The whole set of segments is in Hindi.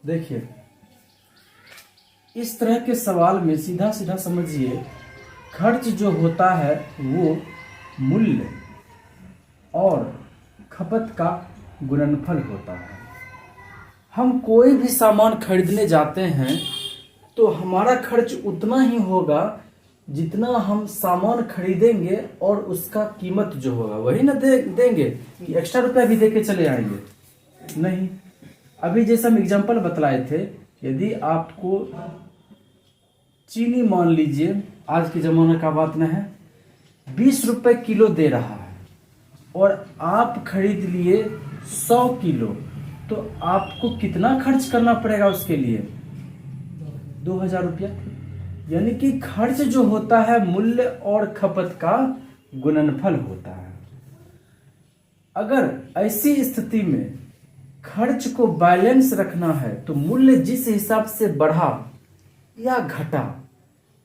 देखिए, इस तरह के सवाल में सीधा सीधा समझिए, खर्च जो होता है वो मूल्य और खपत का गुणनफल होता है। हम कोई भी सामान खरीदने जाते हैं तो हमारा खर्च उतना ही होगा जितना हम सामान खरीदेंगे और उसका कीमत जो होगा वही ना देंगे कि एक्स्ट्रा रुपया भी दे के चले आएंगे। नहीं, अभी जैसे हम एग्जांपल बतलाए थे, यदि आपको चीनी मान लीजिए, आज के ज़माने का बात न है, 20 रुपए किलो दे रहा है और आप खरीद लिए 100 किलो, तो आपको कितना खर्च करना पड़ेगा उसके लिए? 2000 रुपया। यानी कि खर्च जो होता है मूल्य और खपत का गुणनफल होता है। अगर ऐसी स्थिति में खर्च को बैलेंस रखना है तो मूल्य जिस हिसाब से बढ़ा या घटा,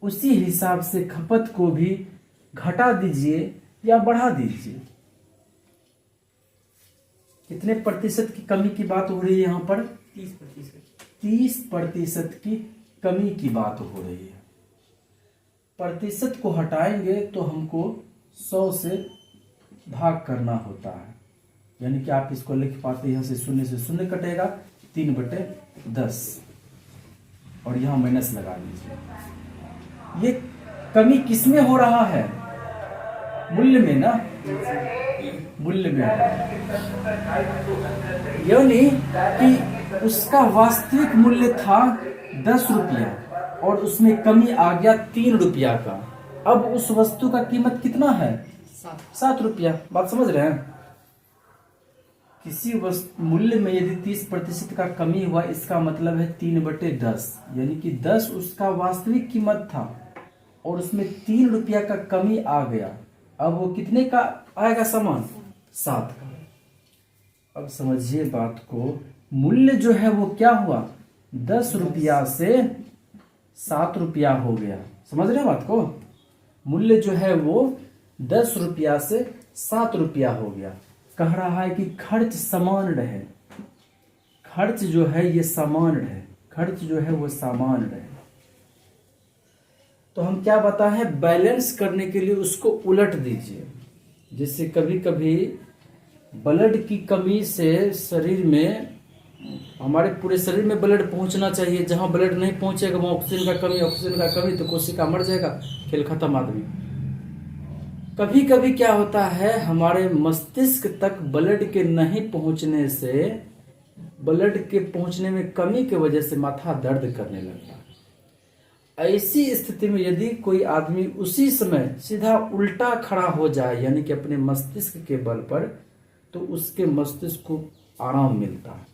उसी हिसाब से खपत को भी घटा दीजिए या बढ़ा दीजिए। कितने प्रतिशत की कमी की बात हो रही है यहाँ पर? 30% की कमी की बात हो रही है। प्रतिशत को हटाएंगे तो हमको 100 से भाग करना होता है। यानी कि आप इसको लिख पाते, यहाँ से शून्य कटेगा, 3/10 और यहाँ माइनस लगा लीजिए। ये कमी किसमें हो रहा है? मूल्य में ना, मूल्य में। यानी कि उसका वास्तविक मूल्य था 10 रुपया और उसमें कमी आ गया 3 रुपया का। अब उस वस्तु का कीमत कितना है? 7 रुपया। बात समझ रहे हैं? किसी वस्तु मूल्य में यदि 30% का कमी हुआ, इसका मतलब है 3/10, यानी कि 10 उसका वास्तविक कीमत था और उसमें 3 रुपया का कमी आ गया। अब वो कितने का आएगा सामान? 7 का। अब समझिए बात को, मूल्य जो है वो क्या हुआ? 10 रुपया से 7 रुपया हो गया। समझ रहे हैं बात को? मूल्य जो है वो 10 रुपया से 7 रुपया हो गया। कह रहा है कि खर्च समान रहे, खर्च जो है ये समान रहे, खर्च जो है वो समान रहे। तो हम क्या बताएं, बैलेंस करने के लिए उसको उलट दीजिए। जैसे कभी कभी ब्लड की कमी से शरीर में, हमारे पूरे शरीर में ब्लड पहुंचना चाहिए, जहां ब्लड नहीं पहुंचेगा वहां ऑक्सीजन का कमी तो कोशिका मर जाएगा, खेल खत्म आदमी। कभी कभी क्या होता है, हमारे मस्तिष्क तक ब्लड के नहीं पहुंचने से, ब्लड के पहुंचने में कमी की वजह से माथा दर्द करने लगता है। ऐसी स्थिति में यदि कोई आदमी उसी समय सीधा उल्टा खड़ा हो जाए, यानी कि अपने मस्तिष्क के बल पर, तो उसके मस्तिष्क को आराम मिलता है।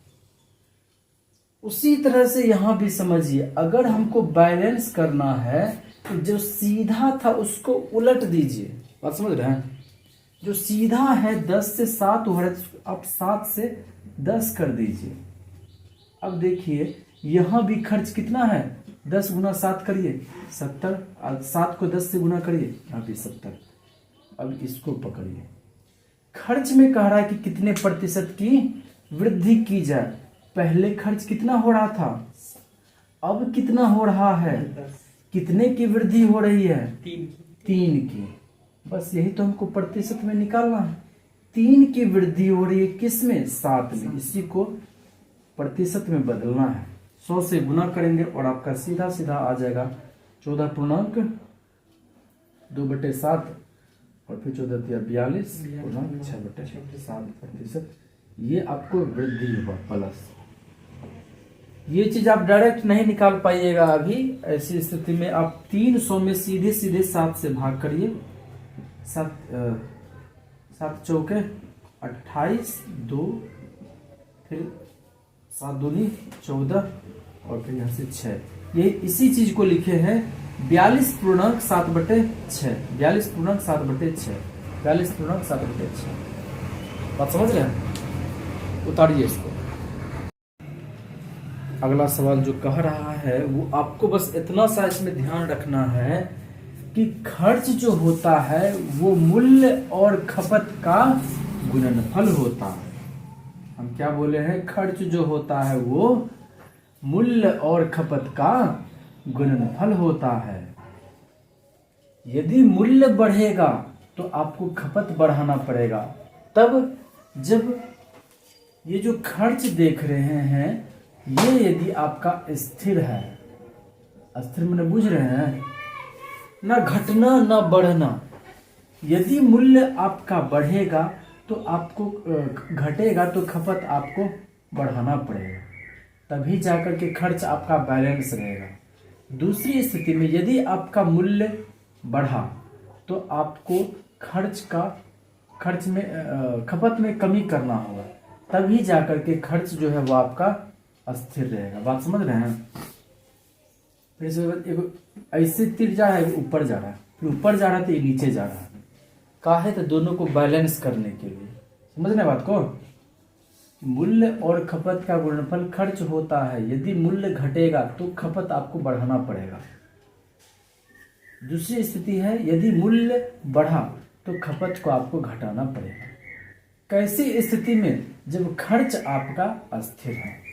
उसी तरह से यहां भी समझिए, अगर हमको बैलेंस करना है तो जो सीधा था उसको उलट दीजिए। बात समझ रहे हैं? जो सीधा है 10 से 7 हो रहा है, आप 7 से 10 कर दीजिए। अब देखिए यहां भी खर्च कितना है? 10 गुना 7 करिए 70, 7 को 10 से गुना करिए, यहाँ भी 70। अब इसको पकड़िए, खर्च में कह रहा है कि कितने प्रतिशत की वृद्धि की जाए। पहले खर्च कितना हो रहा था, अब कितना हो रहा है? कितने की वृद्धि हो रही है? 3 की। बस यही तो हमको प्रतिशत में निकालना है। 3 की वृद्धि हो रही है किसमें? 7 में। इसी को प्रतिशत में बदलना है। 100 से गुना करेंगे और आपका सीधा सीधा आ जाएगा 14.2/7 और फिर 14×42 ये आपको वृद्धि हुआ प्लस। ये चीज आप डायरेक्ट नहीं निकाल पाइएगा अभी। ऐसी स्थिति में आप 300 में सीधे सीधे 7 से भाग करिए। 7 चौके 28, 2, फिर 7 दूनी 14 और फिर यहाँ से 6। ये इसी चीज को लिखे हैं 42.7/6, 42.7/6, 42.7/6। बात समझ रहे हैं? उतारिए इसको। अगला सवाल जो कह रहा है वो आपको बस इतना सा इसमें ध्यान रखना है कि खर्च जो होता है वो मूल्य और खपत का गुणनफल होता है। हम क्या बोले हैं? खर्च जो होता है वो मूल्य और खपत का गुणनफल होता है। यदि मूल्य बढ़ेगा तो आपको खपत बढ़ाना पड़ेगा। तब जब ये जो खर्च देख रहे हैं ये यदि आपका स्थिर है, स्थिर मैंने बुझ रहे हैं, ना घटना ना बढ़ना। यदि मूल्य आपका बढ़ेगा तो आपको घटेगा तो खपत आपको बढ़ाना पड़ेगा, तभी जाकर के खर्च आपका बैलेंस रहेगा। दूसरी स्थिति में यदि आपका मूल्य बढ़ा तो आपको खर्च में खपत में कमी करना होगा, तभी जाकर के खर्च जो है वो आपका अस्थिर रहेगा। बात समझ रहे हैं? फिर ऐसे तीर जा रहा है, ऊपर जा रहा है, फिर ऊपर जा रहा है तो ये नीचे जा रहा है। काहे? तो दोनों को बैलेंस करने के लिए। समझ रहे बात को? मूल्य और खपत का गुणनफल खर्च होता है। यदि मूल्य घटेगा तो खपत आपको बढ़ाना पड़ेगा। दूसरी स्थिति है यदि मूल्य बढ़ा तो खपत को आपको घटाना पड़ेगा। कैसी स्थिति में? जब खर्च आपका अस्थिर है,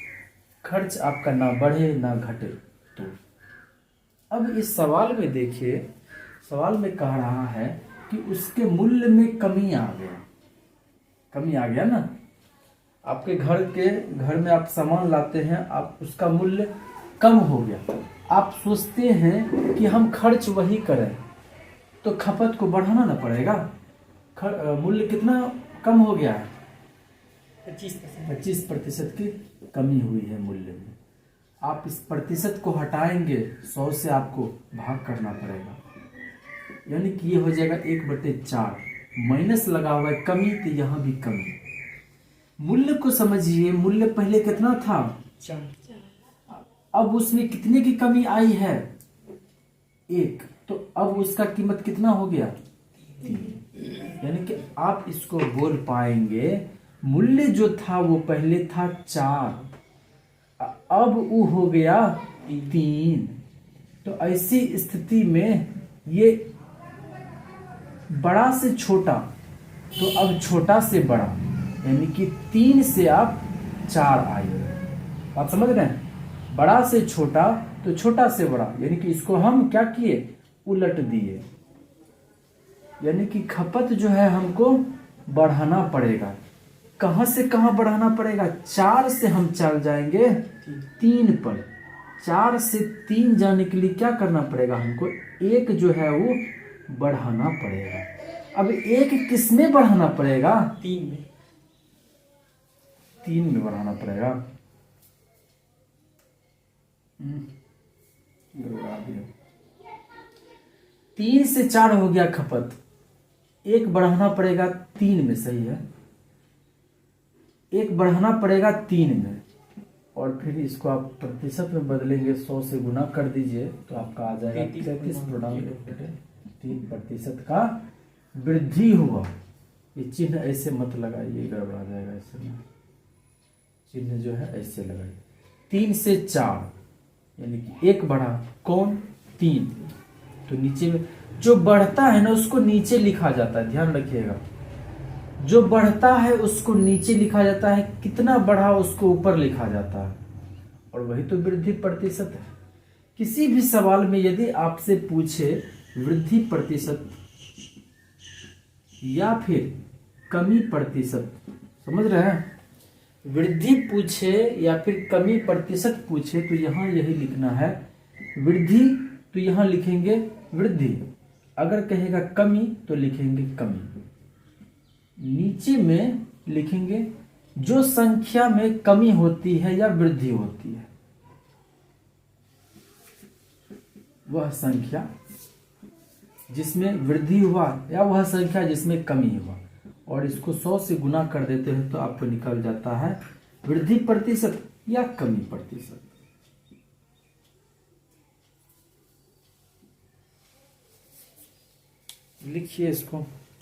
खर्च आपका ना बढ़े ना घटे। तो अब इस सवाल में देखिए, सवाल में कह रहा है कि उसके मूल्य में कमी आ गया। कमी आ गया ना? आपके घर में आप सामान लाते हैं, आप उसका मूल्य कम हो गया। आप सोचते हैं कि हम खर्च वही करें तो खपत को बढ़ाना ना पड़ेगा। मूल्य कितना कम हो गया है? 25% की कमी हुई है मूल्य में। आप इस प्रतिशत को हटाएंगे, 100 से आपको भाग करना पड़ेगा, यानी कि ये हो जाएगा 1/4। माइनस लगा हुआ है, कमी, तो यहाँ भी कमी। मूल्य को समझिए, मूल्य पहले कितना था? 4। अब उसमें कितने की कमी आई है? 1। तो अब उसका कीमत कितना हो गया? 3। यानी कि आप इसको बोल पाएंगे मूल्य जो था वो पहले था 4, अब वो हो गया 3। तो ऐसी स्थिति में ये बड़ा से छोटा, तो अब छोटा से बड़ा, यानी कि 3 से आप 4 आए। आप समझ रहे हैं? बड़ा से छोटा तो छोटा से बड़ा, यानी कि इसको हम क्या किए? उलट दिए। यानी कि खपत जो है हमको बढ़ाना पड़ेगा। कहां से कहां बढ़ाना पड़ेगा? 4 से हम चल जाएंगे 3 पर। 4 से 3 जाने के लिए क्या करना पड़ेगा? हमको 1 जो है वो बढ़ाना पड़ेगा। अब 1 किस में बढ़ाना पड़ेगा? 3 में। 3 में बढ़ाना पड़ेगा। गड़बड़ा दिया। 3 से 4 हो गया खपत, 1 बढ़ाना पड़ेगा 3 में। सही है, 1 बढ़ाना पड़ेगा 3 में, और फिर इसको आप प्रतिशत में बदलेंगे, 100 से गुना कर दीजिए तो आपका आ जाएगा 33.3% का वृद्धि हुआ। ये चिन्ह ऐसे मत लगाइए, गड़बड़ा जाएगा। ऐसे में चिन्ह जो है ऐसे लगाइए। 3 से 4 यानी कि 1 बढ़ा, कौन? 3। तो नीचे में जो बढ़ता है ना उसको नीचे लिखा जाता है, ध्यान रखिएगा। जो बढ़ता है उसको नीचे लिखा जाता है, कितना बढ़ा उसको ऊपर लिखा जाता है, और वही तो वृद्धि प्रतिशत है। किसी भी सवाल में यदि आपसे पूछे वृद्धि प्रतिशत या फिर कमी प्रतिशत, समझ रहे हैं? वृद्धि पूछे या फिर कमी प्रतिशत पूछे तो यहां यही लिखना है वृद्धि, तो यहां लिखेंगे वृद्धि। अगर कहेगा कमी तो लिखेंगे कमी। नीचे में लिखेंगे जो संख्या में कमी होती है या वृद्धि होती है, वह संख्या जिसमें वृद्धि हुआ या वह संख्या जिसमें कमी हुआ, और इसको 100 से गुना कर देते हैं तो आपको निकल जाता है वृद्धि प्रतिशत या कमी प्रतिशत। लिखिए इसको।